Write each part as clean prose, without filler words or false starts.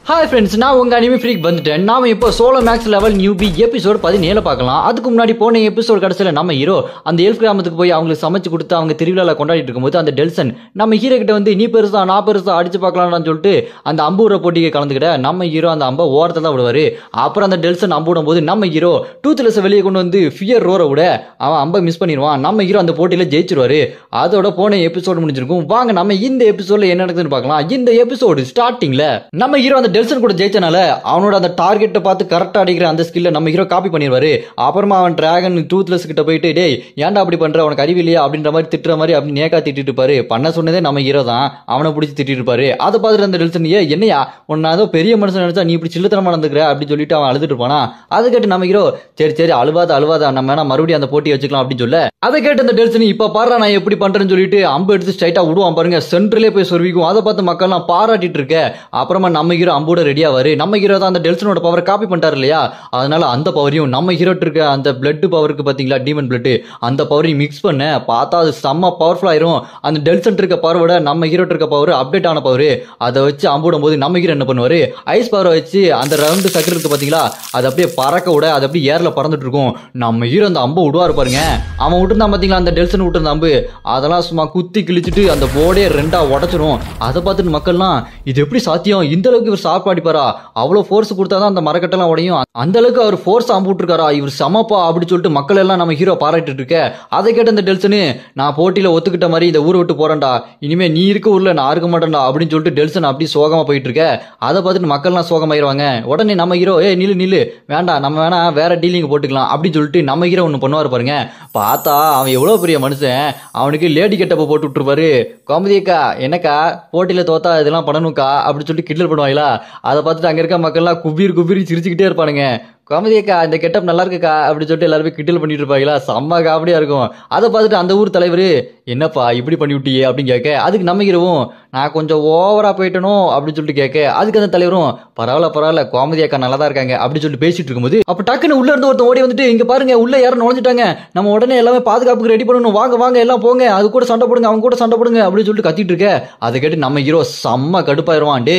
Hi friends, நான் உங்க anime freak வந்துட்டேன். நாம இப்போ solo maths level newbie episode 17 பார்க்கலாம். அதுக்கு முன்னாடி போன எபிசோட் கடைசியில் நம்ம ஹீரோ அந்த எல்ஃப் கிராமத்துக்கு போய் அவங்களுக்கு சமைச்சு கொடுத்து அவங்க திருவிழாவில் கொண்டாடிட்டு இருக்கும்போது அந்த டெல்சன் நம்ம ஹீரோ கிட்ட வந்து நீ பெருசா நான் பெருசா அடிச்சு பார்க்கலாம்னு சொல்லிட்டு அந்த அம்பூர போட்டிக்கு கலந்துக்கிட்ட நம்ம ஹீரோ அந்த அம்பை ஓரத்தை தான் விடுவாரு. அப்புறம் அந்த டெல்சன் அம்பு விடும் போது நம்ம ஹீரோ டூத்லெஸ் வெளியே கொண்டு வந்து ஃபியர் ரோரை விட அவன் அம்பை மிஸ் பண்ணிடுவான். நம்ம ஹீரோ அந்த போட்டியில ஜெயிச்சிருவாரு. அதோட போன எபிசோடு முடிஞ்சிருக்கும். வாங்க நம்ம இந்த எபிசோட்ல என்ன நடக்குதுன்னு பார்க்கலாம். இந்த எபிசோடு ஸ்டார்டிங்ல நம்ம ஹீரோ அந்த டெல்சன் கூட ஜெயிச்சனால அவனோட அந்த டார்கெட்டை பார்த்து கரெக்டா அடிக்கிற அந்த ஸ்கில்ல நம்ம ஹீரோ காப்பி பண்ணிடுவாரு. அப்புறமா அவன் டிராகன் டூத்லெஸ் கிட்ட போயிட்டு டேய் ஏன்டா அப்படி பண்ற, உனக்கு அறிவில்லையா அப்படின்ற மாதிரி திட்டுற மாதிரி அப்படி நேக்கா திட்டிட்டு இருப்பாரு. பண்ண சொன்னதே நம்ம ஹீரோ தான், அவனை பிடிச்சி திட்டிட்டு இருப்பாரு. அதை பார்த்துட்டு அந்த டெல்சன் என்னையா உன்ன ஏதோ பெரிய மனுஷன் நினைச்சா நீ இப்படி சில்லத்தனமா நடந்துக்கிற அப்படின்னு சொல்லிட்டு அவன் அழுதுட்டு இருப்பானா. அதை கேட்டு நம்ம ஹீரோ சரி சரி அழுவாத நம்ம வேணா மறுபடியும் அந்த போட்டி வச்சுக்கலாம் அப்படின்னு சொல்ல அதை கேட்டு அந்த டெல்சன் இப்ப பாரு நான் எப்படி பண்றேன்னு சொல்லிட்டு அம்பு எடுத்து ஸ்ட்ரைட்டா விடுவான் பாருங்க. சென்ட்ரலே போய் சொருவிக்கும். அதை பார்த்து மக்கள்லாம் பாராட்டிட்டு இருக்க. அப்புறமா நம்ம ஹீரோ அம்போட ரெடியா வரு. நம்ம ஹீரோ தான் அந்த டெல்சனோட பவர் காப்பி பண்ணிட்டாரு இல்லையா, அதனால அந்த பவரையும் நம்ம ஹீரோ இருக்க அந்த பிளட் பவருக்கு பாத்தீங்களா டீமன் பிளட் அந்த பவரையும் மிக்ஸ் பண்ண பார்த்தா அது செம்ம பவர்ஃபுல் ஆயிரும். அந்த டெல்சன் இருக்க பவரோட நம்ம ஹீரோ இருக்க பவர் அப்டேட் ஆன பவர். அதை வச்சு அம்புடும் போது நம்ம ஹீரோ என்ன பண்ணுவாரு, ஐஸ் பவரை வச்சு அந்த ரவுண்டு சக்கர் இருக்கு பாத்தீங்களா அது அப்படியே பறக்க விட அது அப்படியே ஏர்ல பறந்துட்டு இருக்கும். நம்ம ஹீரோ அந்த அம்பு விடுவாரு பாருங்க. அவன் விட்டுருந்தான் பாத்தீங்களா அந்த டெல்சன் விட்டுருந்த அம்பு அதெல்லாம் சும்மா குத்தி கிழிச்சிட்டு அந்த போர்டே ரெண்டா உடச்சிரும். அதை பார்த்துட்டு மக்கள்லாம் இது எப்படி சாத்தியம், இந்த அளவுக்கு இவர் சாப்பாடிப்பாரா, அவ்வளவு ஃபோர்ஸ் கொடுத்தாதான் அந்த மரக்கட்டெல்லாம் உடையும், அந்த அளவுக்கு அவர் ஃபோர்ஸ் அம்புட்டு இருக்காரா, இவர் சமப்பா அப்படின்னு சொல்லிட்டு மக்கள் எல்லாம் நம்ம ஹீரோ பாராட்டிட்டு இருக்க. அதை கேட்ட அந்த டெல்சனு நான் போட்டியில ஒத்துக்கிட்ட மாதிரி இந்த ஊரை விட்டு போறேன்டா, இனிமே நீ இருக்க ஊர்ல நான் இருக்க மாட்டேன்டா அப்படின்னு சொல்லிட்டு டெல்சன் அப்படி சோகமா போயிட்டு இருக்க. அதை பார்த்துட்டு மக்கள்லாம் சோகமாயிருவாங்க. உடனே நம்ம ஹீரோ நில்லு வேண்டாம் நம்ம வேணா வேற டீலிங் போட்டுக்கலாம் அப்படின்னு சொல்லிட்டு நம்ம ஹீரோ ஒன்று பண்ணுவார் பாருங்க. பார்த்தா அவன் எவ்வளவு பெரிய மனுஷன், அவனுக்கு லேடி கெட்டப்ப போட்டு விட்டுருப்பாரு. கோமதியக்கா என்னக்கா போட்டியில தோத்தா இதெல்லாம் பண்ணணும்க்கா அப்படின்னு சொல்லிட்டு கிண்டல் பண்ணுவாங்களா. அதை பார்த்துட்டு அங்க இருக்க மக்கள்லாம் குபீர் சிரிச்சுக்கிட்டே இருப்பானுங்க. காமெடியக்கா இந்த கெட்டப் நல்லா இருக்குக்கா அப்படின்னு சொல்லிட்டு எல்லாருமே கிண்டல் பண்ணிட்டு இருப்பாங்களா. செம்ம காமெடியா இருக்கும். அதை பார்த்துட்டு அந்த ஊர் தலைவர் என்னப்பா இப்படி பண்ணி விட்டியே அப்படின்னு கேட்க, அதுக்கு நம்ம ஹீரோவும் நான் கொஞ்சம் ஓவரா போயிட்டனோ அப்படின்னு சொல்லிட்டு கேட்க, அதுக்கு அந்த தலைவரும் பரவாயில்ல கோமதியக்கா நல்லா தான் இருக்காங்க அப்படின்னு சொல்லிட்டு பேசிட்டு இருக்கும்போது அப்ப டக்குன்னு உள்ள இருந்து ஒருத்தன் ஓடி வந்துட்டு இங்க பாருங்க உள்ள யாரும் நுழைஞ்சிட்டாங்க, நம்ம உடனே எல்லாமே பாதுகாப்புக்கு ரெடி பண்ணணும், வாங்க எல்லாம் போங்க, அது கூட சண்டை போடுங்க அவங்க கூட சண்டை போடுங்க அப்படின்னு சொல்லிட்டு கத்திட்டு இருக்க. அதை கேட்டு நம்ம ஹீரோ செம்ம கடுப்பாயிருவான். டே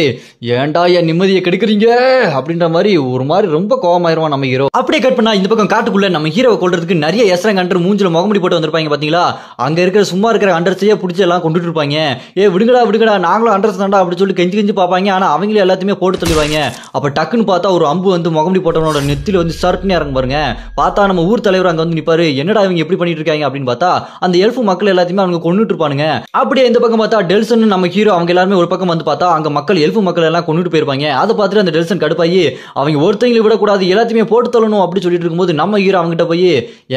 ஏன்டா என் நிம்மதியை கெடுக்குறீங்க அப்படின்ற மாதிரி ஒரு மாதிரி ரொம்ப கோவமாயிருவான் நம்ம ஹீரோ. அப்படியே கட் பண்ணா இந்த பக்கம் காட்டுக்குள்ள நம்ம ஹீரோவை கொல்றதுக்கு நிறைய எஸ்ரங்க அண்டர் மூஞ்சில முகமுடி போட்டு வந்திருப்பாங்க பாத்தீங்களா. அங்க இருக்கிற சும்மா இருக்கிற அண்டர்ஸையே பிடிச்சி எல்லாம் கொண்டுட்டு இருப்பாங்க. விடுங்கடா நாங்களும் அண்டர்ஸ் தாண்டா அப்படின்னு சொல்லி கெஞ்சி பாப்பாங்க. ஆனா அவங்களே எல்லாத்தையுமே போட்டு தள்ளிடுவாங்க. அப்ப டக்குன்னு பார்த்தா ஒரு அம்பு வந்து முகமுடி போட்டவனோட நெத்தில வந்து சர்ட்னு இறங்க பாருங்க. பார்த்தா நம்ம ஊர் தலைவர் அங்க வந்து நிப்பாரு. என்னடா இவங்க எப்படி பண்ணிட்டு இருக்காங்க அப்படின்னு பார்த்தா அந்த எல்ஃப் மக்கள் எல்லாத்தையுமே அவங்க கொண்டுட்டு இருப்பானுங்க. அப்படியே இந்த பக்கம் பார்த்தா டெல்சன் நம்ம ஹீரோ அவங்க எல்லாருமே ஒரு பக்கம் வந்து பார்த்தா அங்க மக்கள் எல்ஃப் மக்கள் எல்லாம் கொண்டுட்டு போயிருப்பாங்க. அதை பார்த்துட்டு அந்த டெல்சன் கடுப்பாயி அவங்க ஒருத்தங்களை விடக்கூடாது எல்லாத்தையுமே போட்டு தள்ளணும் அப்படின்னு சொல்லிட்டு இருக்கும்போது நம்ம ஹீரோ அவங்ககிட்ட போய்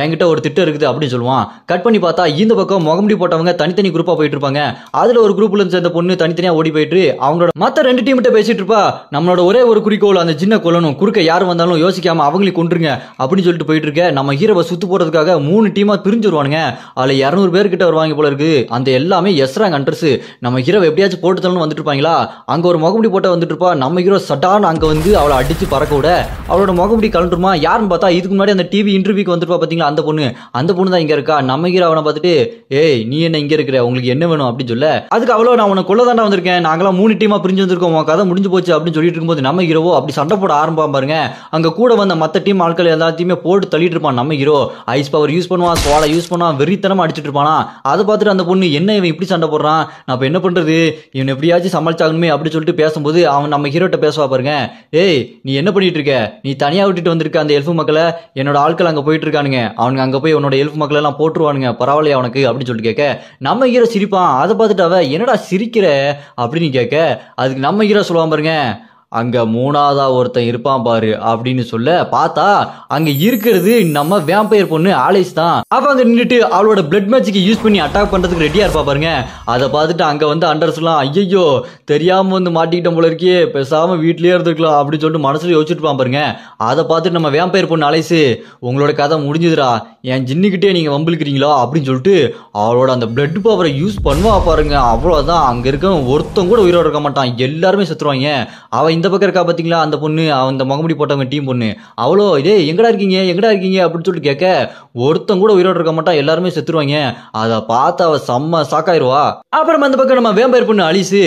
என்கிட்ட ஒரு திட்டம் இருக்குது அப்படின்னு சொல்லுவான். கட் பண்ணி பார்த்தா இந்த பக்கம் முகமுடி போட்டவங்க தனித்தனி குரூப்பா போயிட்டு இருப்பாங்க. அதுல ஒரு குரூப்ல இருந்து சேர்ந்த பொண்ணு தனித்தனியா ஓடி போயிட்டு அவங்களோட மத்த ரெண்டு டீம் கிட்ட பேசிட்டு இருப்பா. நம்மளோட ஒரே ஒரு குறிக்கோள் அந்த சின்ன கொல்லணும், குறுக்க யார் வந்தாலும் யோசிக்காம அவங்களை கொண்டுருங்க அப்படின்னு சொல்லிட்டு போயிட்டு இருக்க. நம்ம ஹீரோவை சுத்து போறதுக்காக 3 டீமா பிரிஞ்சு வருவானுங்க. அதுல 200 பேர் கிட்ட வருவாங்க போல இருக்கு. அந்த எல்லாமே எஸ்ராங் அண்டர்ஸ். நம்ம ஹீரோவை எப்படியாச்சும் போட்டு தள்ளணும் வந்துட்டு இருப்பாங்களா. அங்க ஒரு முகமுடி போட்ட வந்துட்டு இருப்பா. நம்ம ஹீரோ சட்டான்னு அங்க வந்து அவளை அடிச்சு பறக்க விட அவளோட முகமுடி கலண்டுருமா. யாருன்னு பார்த்தா இதுக்கு முன்னாடி அந்த டிவி இன்டர்வியூக்கு வந்துருப்பா பாத்தீங்களா அந்த பொண்ணு தான் இங்க இருக்கா. நம்ம ஹீரோ அவனை பார்த்துட்டு நீ என்ன இங்க இருக்கிற, உங்களுக்கு என்ன வேணும் அப்படின்னு சொல்ல, அதுக்கு அவ்வளோ நான் உனக்கு கொள்ள தாண்டா வந்திருக்கேன், நாங்களாம் 3 டீமா பிரிஞ்சு வந்திருக்கோம், உன் கதை முடிஞ்சு போச்சு அப்படின்னு சொல்லிட்டு இருக்கும்போது நம்ம ஹீரோவோ அப்படி சண்டை போட ஆரம்பம் பாருங்க. அங்க கூட வந்த மத்த டீம் ஆட்கள் எல்லாத்தையுமே போட்டு தள்ளிட்டு இருப்பான். நம்ம ஹீரோ ஐஸ் பவர் யூஸ் பண்ணுவான், சோலா யூஸ் பண்ணுவான், வெறித்தனமா அடிச்சிட்டு இருப்பானா. அதை பார்த்துட்டு அந்த பொண்ணு என்ன இவன் இப்படி சண்டை போடுறான், நான் என்ன பண்றது, இவன் எப்படியாச்சும் சமாளிச்சாகணுமே அப்படின்னு சொல்லிட்டு பேசும்போது அவன் நம்ம ஹீரோட்ட பேசுவா பாருங்க. நீ என்ன பண்ணிட்டு இருக்க, நீ தனியா விட்டுட்டு வந்திருக்க அந்த எல்ஃப் மக்களை, என்னோட ஆட்கள் அங்க போயிட்டு இருக்கானுங்க, அவனுங்க அங்க போய் உன்னோட எல்ஃப் மக்கள் எல்லாம் போட்டுருவானுங்க, பரவாயில்லையா உனக்கு அப்படின்னு சொல்லிட்டு கேட்க நம்ம ஹீரோ சிரிப்பான். அதை பார்த்துட்டு அவ என்னடா சிரிக்கிற அப்படின்னு கேட்க, அதுக்கு நம்ம ஹீரோ சொல்லுவான் பாருங்க, அங்க 3ஆவதா ஒருத்தன் இருப்பான் பாரு அப்படின்னு சொல்ல பார்த்தா அங்க இருக்கிறது நம்ம வேம்பயர் பொண்ணு ஆலிஸ் தான். அவ அங்க நின்றுட்டு அவளோட பிளட் மேஜிக் யூஸ் பண்ணி அட்டாக் பண்றதுக்கு ரெடியா இருப்பா பாருங்க. அதை பார்த்துட்டு அங்க வந்து அண்டர்ஸ் எல்லாம் ஐயோ தெரியாம வந்து மாட்டிக்கிட்ட போல இருக்கே, பேசாம வீட்லயே இருந்துக்கலாம் அப்படின்னு சொல்லிட்டு மனசுல யோசிச்சுட்டு பாருங்க. அதை பார்த்துட்டு நம்ம வேம்பயர் பொண்ணு ஆலிஸ் உங்களோட கதை முடிஞ்சுதுரா, என் ஜின்னுக்கிட்டே நீங்க வம்பிழுக்கிறீங்களா அப்படின்னு சொல்லிட்டு அவளோட அந்த பிளட் பவரை யூஸ் பண்ணுவா பாருங்க. அவ்வளவுதான், அங்க இருக்க ஒருத்தன் கூட உயிரோட இருக்க மாட்டான், எல்லாருமே செத்துருவாங்க. அவ இந்த பக்கம் இருக்கா பாத்தீங்களா அந்த பொண்ணு, அந்த முகமுடி போட்டவங்க டீம் பொண்ணு, அவ்வளோ இதே எங்கடா இருக்கீங்க அப்படின்னு சொல்லிட்டு கேட்க ஒருத்தன் கூட உயிரோடு இருக்க மாட்டான், எல்லாருமே செத்துருவாங்க. அதை பார்த்து அவ செம்ம சாக்காயிருவா. அப்புறம் அந்த பக்கம் நம்ம வேம்பயர் பொண்ணு அலிசு,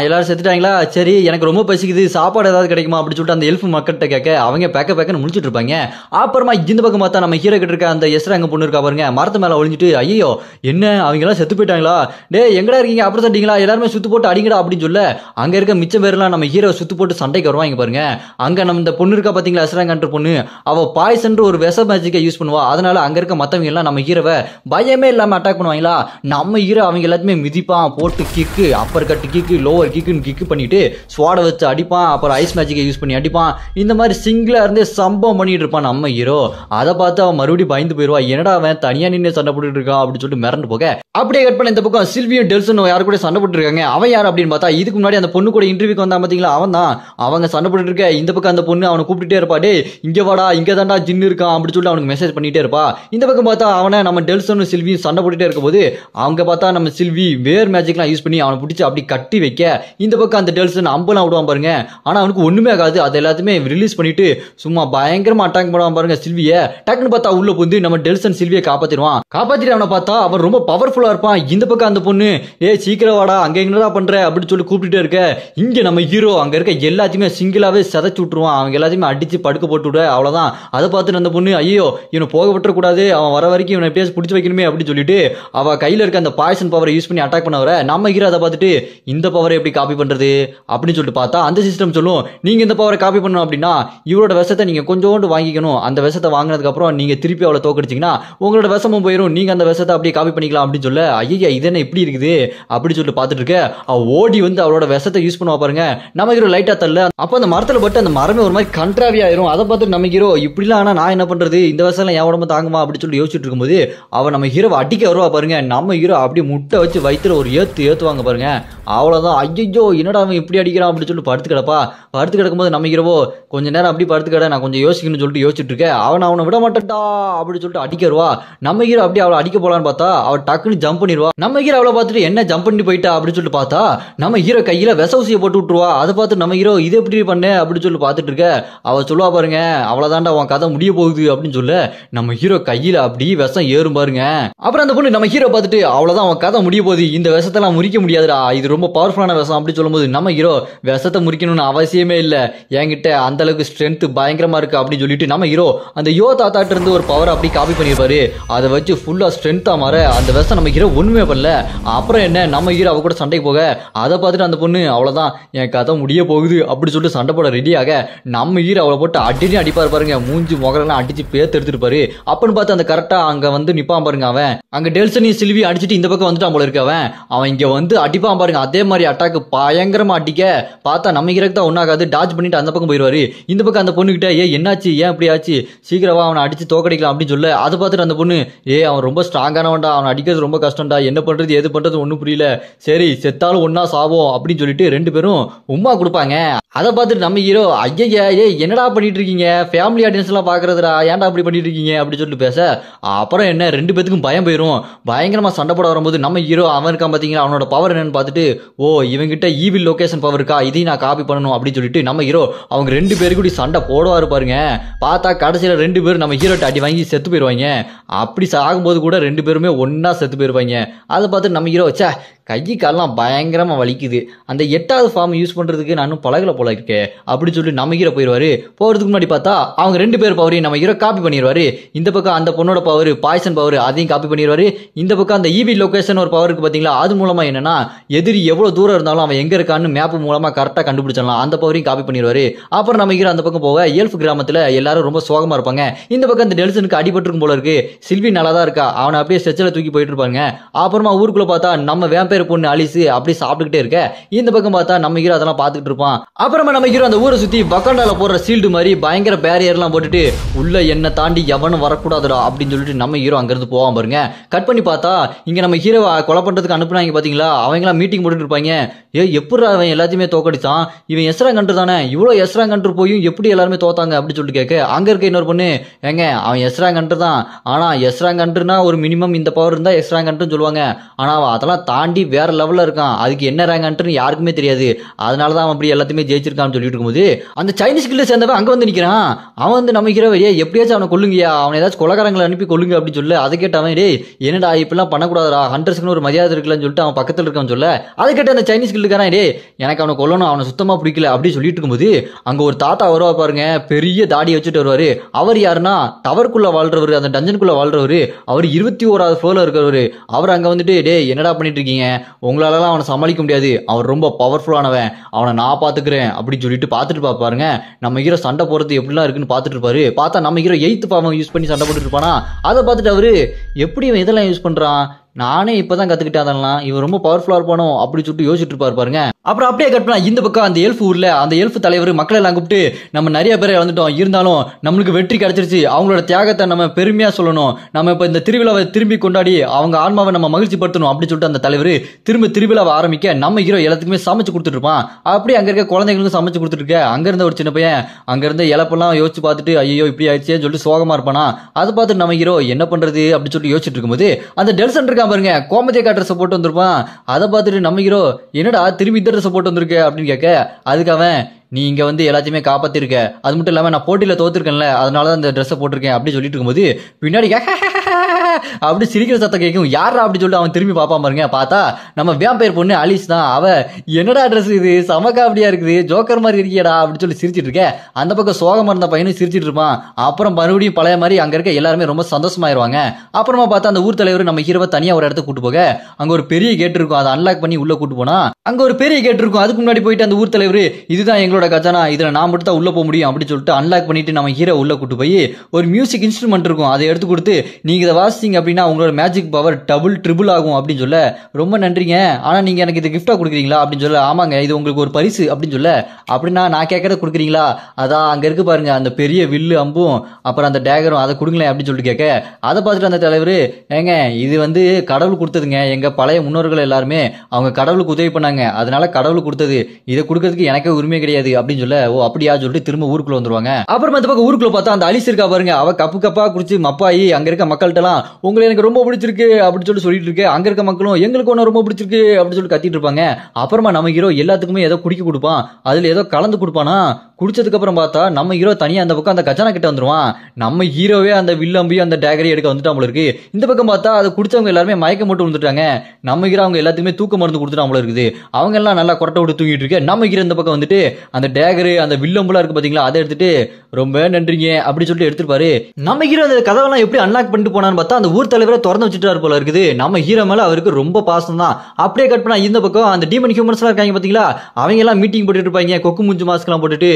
எல்லாரும் செத்துட்டாங்களா, சரி எனக்கு ரொம்ப பசிக்குது, சாப்பாடு ஏதாவது கிடைக்குமா அப்படின்னு சொல்லிட்டு அந்த எல்ஃப் மக்கள்கிட்ட கேட்க அவங்க பேக்கன்னு முடிச்சுட்டு இருப்பாங்க. அப்புறமா இந்த பக்கம் பார்த்தா நம்ம ஹீரோ கிட்ட இருக்க அந்த எஸ்ராங்க பொண்ணு இருக்கா பாருங்க, மரத்து மேல ஒளிஞ்சிட்டு, ஐயோ என்ன அவங்க எல்லாம் செத்து போயிட்டாங்களா, டே எங்கடா இருக்கீங்க அப்படி சொல்லிட்டீங்களா, எல்லாருமே சுத்து போட்டு அடிங்கடா அப்படின்னு சொல்ல அங்க இருக்க மிச்சம் பேர்லாம் நம்ம ஹீரோ சுத்து போட்டு சண்டைக்கு வருவாங்க பாருங்க. அங்க நம்ம இந்த பொண்ணு இருக்கா பாத்தீங்களா எஸ்ராங்கன்ற பொண்ணு, அவ பாய்சன்ற ஒரு விஷ மேஜிக்கை யூஸ் பண்ணுவா. அதனால அங்க இருக்க மத்தவங்க எல்லாம் நம்ம ஹீரோவை பயமே இல்லாம அட்டாக் பண்ணுவாங்களா. நம்ம ஹீரோ அவங்க எல்லாத்தையுமே மிதிப்பான், போட்டு கிக்கு, அப்பர் கட்டு கிக்கு, லோவர் கிக்குன்னு கிக்கு பண்ணிட்டு ஸ்வாட வச்சு அடிப்பான், அப்புறம் ஐஸ் மேஜிக்கை யூஸ் பண்ணி அடிப்பான். இந்த மாதிரி சிங்கிளா இருந்தே சம்பவம் பண்ணிட்டு இருப்பான் நம்ம ஹீரோ. அதை பார்த்து அவன் மறுபடியும் பயந்து போயிருவா, என்னடா அவன் தனியா நின்று சண்டை போட்டுட்டு இருக்கான் அப்படின்னு சொல்லிட்டு மிரண்டு போக அப்படியே கட் பண்ண இந்த பக்கம் சில்வியும் டெல்சனும் யாரு கூட சண்டை போட்டு இருக்காங்க. அவன் யார் அப்படின்னு பார்த்தா இதுக்கு முன்னாடி அந்த பொண்ணு கூட இன்டர்வியூக்கு வந்தான் பாத்தீங்களா, அவன் தான். அவங்க சண்டை போட்டு இருக்க இந்த பக்கம் அந்த பொண்ணு அவனை கூப்பிட்டுட்டே இருப்பா, டே இங்க வாடா இங்க தாண்டா ஜின்னு இருக்கான் அப்படின்னு சொல்லிட்டு அவனுக்கு மெசேஜ் பண்ணிட்டே இருப்பா. இந்த பக்கம் பார்த்தா அவனை நம்ம டெல்சனும் சில்வியும் சண்டை போட்டுட்டே இருக்கும்போது அவங்க பார்த்தா நம்ம சில்வி வேர் மேஜிக்லாம் யூஸ் பண்ணி அவனை பிடிச்சி அப்படி கட்டி வைக்க இந்த பக்கம் அந்த டெல்சன் அம்பெல்லாம் விடுவான் பாருங்க. ஆனா அவனுக்கு ஒண்ணுமே ஆகாது, அது எல்லாத்தையுமே ரிலீஸ் பண்ணிட்டு சும்மா பயங்கரமா அட்டாக் பண்ணுவான் பாருங்க சில்விய. டக்குன்னு பார்த்தா உள்ள புந்து நம்ம டெல்சன் சில்வியை காப்பாத்திடுவான். காப்பாத்திட்டு அவனை பார்த்தா அவன் ரொம்ப பவர்ஃபுல்லா இருப்பான். இந்த பக்கம் அந்த பொண்ணு, சீக்கிரம் வாடா அங்க என்னடா பண்ற அப்படின்னு சொல்லி கூப்பிட்டுட்டே இருக்க. இங்க நம்ம ஹீரோ அங்க இருக்க எல்லாத்தையுமே சிங்கிளாவே சதைச்சு விட்டுருவான், அவங்க எல்லாத்தையுமே அடிச்சு படுக்க போட்டு விட, அவ்வளவுதான். அதை பார்த்துட்டு அந்த பொண்ணு, ஐயோ இவனை போக விட்டுறக்கூடாது, அவன் வர வரைக்கும் இவனை எப்படியாச்சும் பிடிச்சி வைக்கணுமே அப்படின்னு சொல்லிட்டு அவ கையில இருக்க அந்த பாய்சன் பவரை யூஸ் பண்ணி அட்டாக் பண்ண வர நம்ம ஹீரோ அதை பார்த்துட்டு இந்த பவரை எப்படி காப்பி பண்றது அப்படின்னு சொல்லிட்டு பார்த்தா அந்த சிஸ்டம் சொல்லும், நீங்க இந்த பவரை காப்பி பண்ணணும் அப்படின்னா இவரோட விஷத்தை நீங்க கொஞ்சோண்டு வாங்கிக்கணும், அந்த விஷத்தை வாங்கினதுக்கு அப்புறம் நீங்க திருப்பி அவளை தோக்கடிச்சீங்கன்னா உங்களோட விஷமும் போயிடும், நீங்க அந்த விஷத்தை அப்படியே காப்பி பண்ணிக்கலாம் அப்படின்னு சொல்ல, ஐயா இது என்ன இப்படி இருக்குது அப்படி சொல்லிட்டு பார்த்துட்டு இருக்க. அவ ஓடி வந்து அவளோட விஷத்தை யூஸ் பண்ணுவா பாருங்க. நம்ம ஹீரோ லைட்டா தள்ள, அப்ப அந்த மரத்துல பட்டு அந்த மரமே ஒரு மாதிரி கண்ட்ராவி ஆயிரும். அதை பார்த்துட்டு நம்ம ஹீரோ இப்படிலாம் ஆனா நான் என்ன பண்றது, இந்த விஷயம் என் உடம்பு தாங்குமா அப்படின்னு சொல்லி யோசிச்சுட்டு இருக்கும்போது அவ நம்ம ஹீரோவை அடிக்க வருவா பாருங்க. நம்ம ஹீரோ அப்படியே முட்டை வச்சு வயிற்றுல ஒரு ஏத்துவாங்க பாருங்க. அவ்வளவுதான், ஐயோ என்னடா அவன் இப்படி அடிக்கிறான் அப்படின்னு சொல்லிட்டு படுத்து கிடப்பா. படுத்து கிடக்கும்போது நம்ம ஹீரோவோ கொஞ்ச நேரம் அப்படி படுத்து கிட, நான் கொஞ்சம் யோசிக்கணும்னு சொல்லிட்டு யோசிச்சுட்டு இருக்கேன். அவனை விட மாட்டேன்டா அப்படின்னு சொல்லிட்டு அடிக்க வருவா. நம்ம ஹீரோ அப்படியே அவளை அடிக்க போலான்னு பார்த்தா அவ டக்குன்னு ஜம்ப் பண்ணிடுவா. நம்ம ஹீரோ அவளை பார்த்துட்டு என்ன ஜம்ப் பண்ணி போயிட்டா அப்படின்னு சொல்லிட்டு பார்த்தா நம்ம ஹீரோ கையில விஷ ஊசியை போட்டு விட்டுருவா. அதை பார்த்து நம்ம ஹீரோ இது எப்படி பண்ண அப்படின்னு சொல்லி பார்த்துட்டு இருக்க. அவ சொல்லுவா பாருங்க, அவ்வளவுதான்டா உன் கதை முடிய போகுது அப்படின்னு சொல்ல நம்ம ஹீரோ கையில அப்படி விஷம் ஏறும் பாருங்க. அப்புறம் அந்த பொண்ணு நம்ம ஹீரோ பார்த்துட்டு அவ்வளவுதான் உன் கதை முடிய போகுது, இந்த விஷத்தெல்லாம் முறிக்க முடியாதுடா, இது ரொம்ப பவர்ஃபுல்லான விஷம் அப்படி சொல்லும்போது நம்ம ஹீரோ விஷத்தை முறிக்கணும்னு அவசியமே இல்ல, என்கிட்ட அந்த அளவுக்கு ஸ்ட்ரென்த் பயங்கரமா இருக்கு அப்படின்னு சொல்லிட்டு நம்ம ஹீரோ அந்த யோ தாத்தாட்ட இருந்து ஒரு பவர் அப்படி காப்பி பண்ணிருப்பாரு. அதை வச்சு ஃபுல்லா ஸ்ட்ரென்த்தா மாற அந்த விஷம் நம்ம ஹீரோ ஒண்ணுமே பண்ணல. அப்புறம் என்ன நம்ம ஹீரோ அவ கூட சண்டைக்கு போக அதை பார்த்துட்டு அந்த பொண்ணு அவ்வளவுதான் என் கதை முடிய போகுது அப்படி சொல்லிட்டு சண்டை போட ரெடியாக நம்ம ஹீரோ அவளை போட்டு அடிச்சு அடிப்பாரு பாருங்க. மூஞ்சி முகரெல்லாம் அடிச்சு பேத்து எடுத்துருப்பாரு. அப்பன்னு பார்த்து அந்த கரெக்டா அங்க வந்து நிப்பான் பாருங்க. அவன் அங்க டெல்சனையும் சில்வி அடிச்சுட்டு இந்த பக்கம் வந்துட்டான் போல இருக்கு. அவன் இங்க வந்து அடிப்பான் பாருங்க. அதே மாதிரி அட்டாக்கு பயங்கரமா அடிக்க பார்த்தா நம்ம ஹீரோக்கு தான் ஒன்னாகாது, டாச் பண்ணிட்டு அந்த பக்கம் போயிருவாரு. இந்த பக்கம் அந்த பொண்ணுகிட்ட என்னாச்சு ஏன் இப்படி ஆச்சு, சீக்கிரமா அவனை அடிச்சு தோக்கடிக்கலாம் அப்படின்னு சொல்ல அதை பார்த்துட்டு அந்த பொண்ணு அவன் ரொம்ப ஸ்ட்ராங்கானவன்டா, அவன் அடிக்கிறது ரொம்ப கஷ்டம்டா, என்ன பண்றது எது பண்றது ஒன்னும் புரியல, சரி செத்தாலும் ஒன்னா சாவோம் அப்படின்னு சொல்லிட்டு ரெண்டு பேரும் உம்மா கொடுப்பாங்க. அதை பார்த்துட்டு நம்ம ஹீரோ ஐயா என்னடா பண்ணிட்டு இருக்கீங்க, ஃபேமிலி ஆடியன்ஸ் எல்லாம் பாக்குறதுடா, ஏன்டா அப்படி பண்ணிட்டு இருக்கீங்க அப்படின்னு சொல்லிட்டு பேச அப்புறம் என்ன ரெண்டு பேத்துக்கும் பயம் போயிரும். பயங்கரமா சண்டை போட வரும்போது நம்ம ஹீரோ அவன் இருக்கான் பாத்தீங்கன்னா அவனோட பவர் என்னன்னு பார்த்துட்டு இவங்கிட்ட ஈவில் லொகேஷன் பவர் இருக்கா, இதையும் நான் காப்பி பண்ணணும் அப்படின்னு சொல்லிட்டு நம்ம ஹீரோ அவங்க ரெண்டு பேரு கூட சண்டை போடுவாரு பாருங்க. பார்த்தா கடைசியில ரெண்டு பேரும் நம்ம ஹீரோட்ட அடி வாங்கி செத்து போயிருவாங்க. அப்படி சாகும்போது கூட ரெண்டு பேருமே ஒன்னா செத்து போயிருவாங்க. அதை பார்த்து நம்ம ஹீரோ வச்சா கை காலெல்லாம் பயங்கரமா வலிக்குது, அந்த 8வது ஃபார்ம் யூஸ் பண்றதுக்கு நானும் பழகல போல இருக்கே அப்படி சொல்லி நம்ம ஹீரோ போயிருவாரு. போறதுக்கு முன்னாடி பார்த்தா அவங்க ரெண்டு பேர் பவரையும் நம்ம ஹீரோ காப்பி பண்ணிடுவாரு. இந்த பக்கம் அந்த பொண்ணோட பவர் பாய்சன் பவர் அதையும் காப்பி பண்ணிடுவாரு. இந்த பக்கம் அந்த ஈவி லொகேஷன் ஒரு பவர் இருக்கு பாத்தீங்களா, அது மூலமா என்னன்னா எதிரி எவ்வளவு தூரம் இருந்தாலும் அவன் எங்க இருக்கான்னு மேப் மூலமா கரெக்டா கண்டுபிடிச்சிடலாம், அந்த பவரையும் காப்பி பண்ணிடுவாரு. அப்புறம் நம்ம ஹீரோ அந்த பக்கம் போக எல்ஃப் கிராமத்துல எல்லாரும் ரொம்ப சோகமா இருப்பாங்க. இந்த பக்கம் அந்த டெல்சனுக்கு அடிபட்டிருக்கும் போல இருக்கு. சில்வி நல்லா தான் இருக்கா, அவனை அப்படியே ஸ்ட்ரெச்சர்ல தூக்கி போயிட்டு இருப்பாங்க. அப்புறமா ஊருக்குள்ள பார்த்தா நம்ம வேம்பயர் பொண்ணு அலிசு அப்படி சாப்பிட்டுக்கிட்டே இருக்க. இந்த பக்கம் பார்த்தா நம்ம ஹீரோ அதெல்லாம் பார்த்துக்கிட்டு இருப்பான். அப்புறமா நம்ம ஹீரோ அந்த ஊரை சுத்தி வக்காண்டால போற சீல்டு மாதிரி பயங்கர பேரியர் எல்லாம் போட்டுட்டு உள்ள என்ன தாண்டி எவனும் வரக்கூடாதுடா அப்படின்னு சொல்லிட்டு நம்ம ஹீரோ அங்க இருந்து போவான் பாருங்க. கட் பண்ணி பார்த்தா இங்க நம்ம ஹீரோ கொலை பண்றதுக்கு அனுப்புனாங்க பாத்தீங்களா, அவங்க எல்லாம் மீட்டிங் போட்டுட்டு இருப்பாங்க. எப்படி அவன் எல்லாத்தையுமே தோக்கடிச்சான், இவன் எஸ்ராங் கண்ட்ரு தானே, இவ்வளவு எஸ்ராங் கண்ட்ரு போயும் எப்படி எல்லாருமே தோத்தாங்க அப்படின்னு சொல்லிட்டு கேட்க அங்க இருக்க இன்னொரு பொண்ணு, ஏங்க அவன் எஸ்ராங் கண்ட்ரு தான், ஆனா எஸ்ராங் கண்ட்ருனா ஒரு மினிமம் இந்த பவர் இருந்தா எஸ்ராங் கண்ட்ருன்னு சொல்லுவாங்க, ஆனா அவன் அதெல்லாம் தாண்டி வேற லெவல்ல இருக்கான், அதுக்கு என்ன ரேங்க் கண்ட்ருன்னு யாருக்குமே தெரியாது, அதனாலதான் அவன் அப்படி எல்லாத்தையுமே ஜெயிச்சிருக்கான்னு சொல்லிட்டு இருக்கும்போது அந்த சைனீஸ் கில்ல சேர்ந்தவன் அங்க வந்து நிக்கிறான். அவன் வந்து நம்ம ஹீரோ எப்படியாச்சும் அவனை கொல்லுங்கயா, அவனை ஏதாச்சும் கொலகாரங்களை அனுப்பி கொல்லுங்க அப்படின்னு சொல்லு. அதை கேட்டவன் டேய் என்னடா இப்பெல்லாம் பண்ணக்கூடாதா, ஹண்டர்ஸ்க்குன்னு ஒரு மரியாதை இருக்குல்லன்னு சொல்லிட்டு அவன் பக்கத்தில் இருக்கான்னு சொல்ல, அதை கேட்ட அந்த சைனீஸ் கில்லுக்காரன் டேய் எனக்கு அவனை கொல்லணும், அவனை சுத்தமா பிடிக்கல அப்படின்னு சொல்லிட்டு இருக்கும்போது அங்க ஒரு தாத்தா வருவா பாருங்க, பெரிய தாடியை வச்சுட்டு வருவாரு. அவர் யாருன்னா டவருக்குள்ள வாழ்றவரு, அந்த டஞ்சனுக்குள்ள வாழ்றவரு, அவர் 21வது ஃப்ளோர்ல இருக்கிறவரு. அவர் அங்க வந்துட்டு டேய் என்னடா பண்ணிட்டு இருக்கீங்க, உங்களாலலாம் அவனை சமாளிக்க முடியாது, அவர் ரொம்ப பவர்ஃபுல்லானவன், அவனை நான் பாத்துக்கிறேன் அப்படின்னு சொல்லிட்டு பாத்துட்டு பாப்பாருங்க. நம்ம ஹீரோ சண்டை போறது எப்படிலாம் இருக்குன்னு பாத்துட்டு இருப்பாரு. பார்த்தா நம்ம ஹீரோ 8th பாவம் யூஸ் பண்ணி சண்டை போட்டுட்டு இருப்பானா, அதை பார்த்துட்டு அவரு எப்படி இவன் இதெல்லாம் யூஸ் பண்றான், நானே இப்பதான் கத்துக்கிட்டேன், அதெல்லாம் இவன் ரொம்ப பவர்ஃபுல்லா இருப்பானோ அப்படி சொல்லிட்டு யோசிச்சுட்டு இருப்பாரு பாருங்க. அப்புறம் அப்படியே கட் பண்ணா இந்த பக்கம் அந்த எல்ஃப் ஊர்ல அந்த எல்ஃப் தலைவர் மக்கள் எல்லாம் கூப்பிட்டு, நம்ம நிறைய பேரை இழந்துட்டோம், இருந்தாலும் நம்மளுக்கு வெற்றி கிடைச்சிருச்சு, அவங்களோட தியாகத்தை நம்ம பெருமையா சொல்லணும், நம்ம இப்ப இந்த திருவிழாவை திரும்பி கொண்டாடி அவங்க ஆன்மாவை நம்ம மகிழ்ச்சி படுத்தணும் அப்படின்னு சொல்லிட்டு அந்த தலைவர் திரும்ப திருவிழாவை ஆரம்பிக்க நம்ம ஹீரோ எல்லாத்துக்குமே சமைச்சு கொடுத்துட்டு இருப்பான். அப்படியே அங்க இருக்க குழந்தைங்களுக்கும் சமைச்சு கொடுத்துட்டு இருக்க. அங்க இருந்த ஒரு சின்ன பையன் அங்க இருந்த இழப்பெல்லாம் யோசிச்சு பார்த்துட்டு ஐயோ இப்படி ஆயிடுச்சேன்னு சொல்லிட்டு சோகமா இருப்பானா. அதை பார்த்துட்டு நம்ம ஹீரோ என்ன பண்றது அப்படின்னு சொல்லிட்டு யோசிச்சுட்டு இருக்கும்போது அந்த டெல்சன் இருக்கான் பாருங்க, கோமதியா ட்ரெஸ் போட்டு வந்திருப்பான். அதை பார்த்துட்டு நம்ம ஹீரோ என்னடா திரும்பி இந்த ட்ரெஸ் போட்டு வந்திருக்க அப்படின்னு கேட்க, அதுக்கு அவன் நீ இங்க வந்து எல்லாத்தையுமே காப்பாத்திருக்க, அது மட்டும் இல்லாம நான் போட்டியில தோத்துருக்கேன்ல, அதனாலதான் இந்த ட்ரெஸ் போட்டிருக்கேன் அப்படின்னு சொல்லிட்டு இருக்கும்போது பின்னாடி அப்படி சிரிக்கிற சத்தம் கேட்கும். யாரா அப்படி சொல்லிட்டு அவன் திரும்பி பாப்பா பாருங்க. பார்த்தா நம்ம வேம்பயர் பொண்ணு அலிஸ் தான். அவ என்னடா ட்ரெஸ் இது, சமக்கா அப்படியா இருக்குது, ஜோக்கர் மாதிரி இருக்கியடா அப்படின்னு சொல்லி சிரிச்சிட்டு இருக்க. அந்த பக்கம் சோகமா இருந்த பையனும் சிரிச்சிட்டு இருப்பான். அப்புறம் மறுபடியும் பழைய மாதிரி அங்க இருக்க எல்லாருமே ரொம்ப சந்தோஷமாயிருவாங்க. அப்புறமா பார்த்தா அந்த ஊர் தலைவர் நம்ம ஹீரோவை தனியா ஒரு இடத்துக்கு கூட்டு போக அங்க ஒரு பெரிய கேட் இருக்கும், அதை அன்லாக் பண்ணி உள்ள கூட்டு போனா அங்க ஒரு பெரிய கேட் இருக்கும். அதுக்கு முன்னாடி போயிட்டு அந்த ஊர் தலைவர் இதுதான் எங்களோட கஜானா, இதுல நான் மட்டும் தான் உள்ள போக முடியும் அப்படின்னு சொல்லிட்டு அன்லாக் பண்ணிட்டு நம்ம ஹீரோ உள்ள கூட்டு போய் ஒரு மியூசிக் இன்ஸ்ட்ருமெண்ட் இருக்கும், அதை எடுத்து கொடுத்து நீங்க இதை வாசிங்க அப்படின்னா உங்களோட மேஜிக் பவர் டபுள் ட்ரிபிள் ஆகும் அப்படின்னு சொல்ல, ரொம்ப நன்றிங்க, ஆனா நீங்க எனக்கு இது கிஃப்டா கொடுக்குறீங்களா அப்படின்னு சொல்ல, ஆமாங்க இது உங்களுக்கு ஒரு பரிசு அப்படின்னு சொல்ல, அப்படின்னா நான் கேட்கறத கொடுக்குறீங்களா, அதான் அங்க இருக்கு பாருங்க அந்த பெரிய வில்லு அம்பும் அப்புறம் அந்த டேகரும், அதை கொடுங்களேன் அப்படின்னு சொல்லிட்டு கேட்க, அதை பார்த்துட்டு அந்த தலைவர் ஏங்க இது வந்து கடவுள் கொடுத்ததுங்க, எங்க பழைய முன்னோர்கள் எல்லாருமே அவங்க கடவுளுக்கு உதவி பண்ணாங்க, அதனால கடவுள் கொடுத்தது, இதை கொடுக்கறதுக்கு எனக்கே உரிமை கிடையாது அப்படின்னு சொல்ல, ஓ அப்படியா சொல்லிட்டு திரும்ப ஊருக்குள்ள வந்துருவாங்க. அப்புறமா இந்த பக்கம் ஊருக்குள்ள பார்த்தா அந்த அலிஸ் இருக்கா பாருங்க, அவ கப்பு கப்பா குடிச்சு மப்பாயி அங்க இருக்க மக்கள்கிட்ட எல்லாம் உங்களை எனக்கு ரொம்ப பிடிச்சிருக்கு அப்படின்னு சொல்லி சொல்லிட்டு இருக்கு. அங்க இருக்க மக்களும் எங்களுக்கு ஒண்ணு ரொம்ப பிடிச்சிருக்கு அப்படின்னு சொல்லி கத்திட்டு இருப்பாங்க. அப்புறமா நம்ம ஹீரோ எல்லாத்துக்குமே ஏதோ குடிக்க கொடுப்பான், அதுல ஏதோ கலந்து கொடுப்பானா, குடிச்சதுக்கு அப்புறம் பார்த்தா நம்ம ஹீரோ தனியா அந்த பக்கம் அந்த கஜானா கிட்ட வந்துருவான். நம்ம ஹீரோவே அந்த வில்லம்பியும் அந்த டேகரி எடுக்க வந்துட்டான் இருக்கு. இந்த பக்கம் பார்த்தா அதை குடிச்சவங்க எல்லாருமே மயக்கம் போட்டு வந்துட்டாங்க. நம்ம ஹீரோ அவங்க எல்லாத்துக்குமே தூக்க மருந்து கொடுத்துட்டான் இருக்குது. அவங்க எல்லாம் நல்லா கொரட்டை விட்டு தூங்கிட்டு இருக்கு. நம்ம ஹீரோ இந்த பக்கம் வந்துட்டு அந்த டேகரு அந்த வில்லம்புலாம் இருக்கு பாத்தீங்களா, அதை எடுத்துட்டு ரொம்ப நன்றிங்க அப்படி சொல்லிட்டு எடுத்துருப்பாரு. நம்ம ஹீரோ அந்த கதவெல்லாம் எப்படி அன்லாக் பண்ணிட்டு போனான்னு பார்த்தா அந்த ஊர் தலைவரை திறந்து வச்சுட்டாரு போல இருக்குது. நம்ம ஹீரோ மேல அவருக்கு ரொம்ப பாசம் தான். அப்படியே கட் பண்ணா இந்த பக்கம் அந்த டீமன் ஹியூமன்ஸ் எல்லாம் இருக்காங்க பாத்தீங்களா, அவங்க எல்லாம் மீட்டிங் போட்டுட்டு இருப்பாங்க, கொக்கு மூஞ்சி மாஸ்க் எல்லாம் போட்டுட்டு,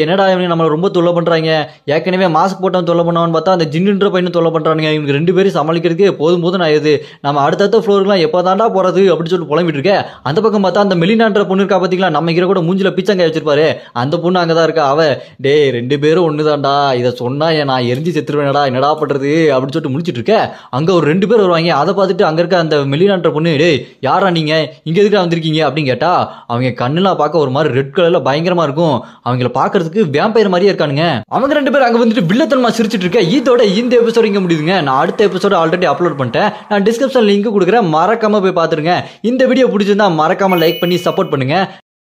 என்னடா இவங்க நம்மள ரொம்ப தொல்லை பண்றாங்க, ஏற்கனவே மாஸ்க் போட்டவன் தொல்லை பண்ணவன் பார்த்தா அந்த ஜின்னுன்ற பையனும் தொல்லை பண்றானுங்க, இவங்க ரெண்டு பேரும் சமாளிக்கிறதுக்கு போதும் போதும் ஆயுது, நம்ம அடுத்தடுத்த ஃப்ளோருக்குலாம் எப்பதாண்டா போறது அப்படின்னு சொல்லி புலம்பிட்டு இருக்க. அந்த பக்கம் பார்த்தா அந்த மெலினான்ற பொண்ணு இருக்கா பாத்தீங்களா, நம்ம ஹீரோ கூட மூஞ்சில பிச்சங்காய் வச்சிருப்பாரு, அந்த பொண்ணு அங்கதான் இருக்கா. அவ டே ரெண்டு பேரும் ஒண்ணுதான்டா, இதை சொன்னா நான் எரிஞ்சு செத்துருவேனடா, என்னடா பண்றது அப்படின்னு சொல்லிட்டு முடிச்சிட்டு இருக்க. அங்க ஒரு 2 பேர் வருவாங்க. அதை பார்த்துட்டு அங்க இருக்க அந்த மெலினான்ற பொண்ணு டேய் யாரா நீங்க இங்க எதுக்கு வந்திருக்கீங்க அப்படின்னு கேட்டா, அவங்க கண்ணுலாம் பார்க்க ஒரு மாதிரி ரெட் கலர்ல பயங்கரமா இருக்கும், அவங்கள பாக்குறதுக்கு வேம்பயர் மாதிரியே இருக்கானுங்க. அவங்க 2 பேர் அங்க வந்துட்டு வில்லத்தனமா சிரிச்சிட்டு இருக்க. இதோட இந்த எபிசோட் இங்க முடியுதுங்க. நான் அடுத்த எபிசோட ஆல்ரெடி அப்லோட் பண்ணிட்டேன், நான் டிஸ்கிரிப்ஷன் லிங்க் கொடுக்குறேன், மறக்காம போய் பாத்துருங்க. இந்த வீடியோ பிடிச்சிருந்தா மறக்காம லைக் பண்ணி சப்போர்ட் பண்ணுங்க.